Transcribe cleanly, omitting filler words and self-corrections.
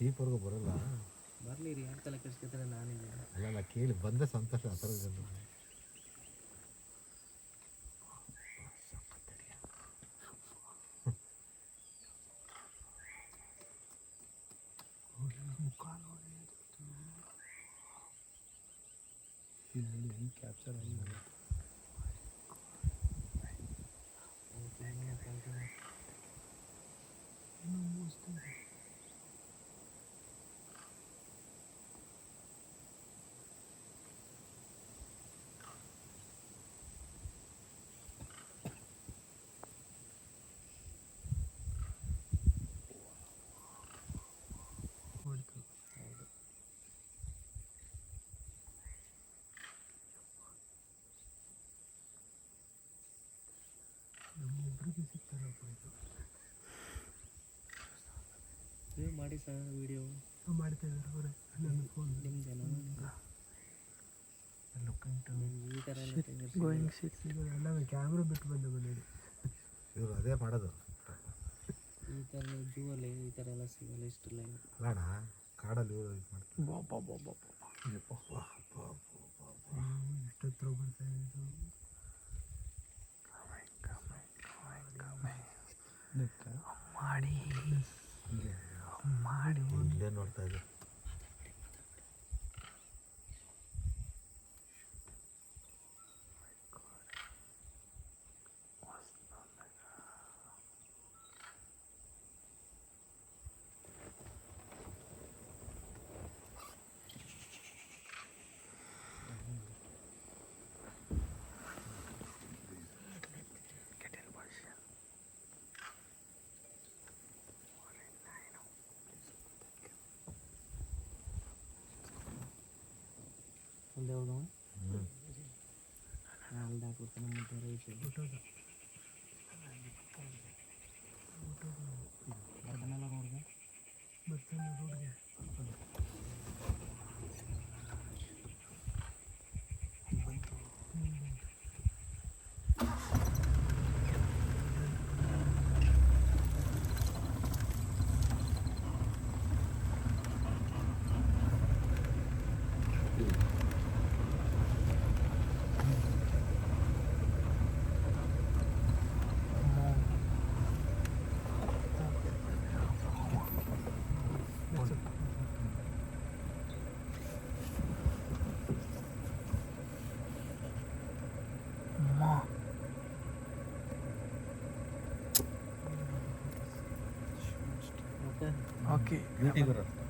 ಡೀಪ್ವರೆಗೂ ಬರೋಲ್ಲ. ಬರಲಿ ರೀ, ಯಾಕೆ ತಲೆ ಕೆಡಿಸ್ಕೊತಾರೆ? ನಾನಿದ್ದೀನಿ. ಅಲ್ಲ ಕೇಳಿ ಬಂದರೆ ಸಂತೋಷ. ಆ ಥರದ್ದು ಇಲ್ಲಿ ಕ್ಯಾಪ್ಚರ್ ಆಗಿ ನೀವು ಮಾಡಿ ಸರ್, ವಿಡಿಯೋ ಮಾಡ್ತಾ ಇದ್ದಾರೆ ಅವರೇ. ನನ್ನ ಫೋನ್ ನಿಮ್ದೇನೋ ಈ ಥರ ಗೋಯಿಂಗ್ ಸಿಕ್ಸ್ ಎಲ್ಲ ಕ್ಯಾಮ್ರಾ ಬಿಟ್ಟು ಬಂದ ಮನೇಲಿ ಇವರು ಅದೇ ಮಾಡೋದು. ಈ ಥರ ನೀವು ಜೂವಲ್ಲಿ ಈ ಥರ ಎಲ್ಲ ಸಿಗಲ್ಲ. ಇಷ್ಟಲ್ಲ ಬೇಡ ಕಾಡಲ್ಲಿ ಇವರು ಇದು ಮಾಡ್ತಾರೆ. ಎಷ್ಟೊತ್ತರ ಬರ್ತಾ ಇದ್ದು ಮಾಡಿ ಮಾಡಿ ಇಲ್ಲೇ ನೋಡ್ತಾ ಇದ್ದೆ. ಮುಂದೆ ಹೋಗೋಣ. ಅಲ್ಲಿ ಹಾಕ್ಬಿಡ್ತಾನೆ ಮುಂದೆ ರೈಟ್ ಬರ್ತಾನಲ್ಲ ರೋಡ್ಗೆ. ಬರ್ತಾನೆ ರೋಡ್ಗೆ. ಓಕೆ ಓಕೆ ಬ್ಯೂಟಿ ಬರೋದು.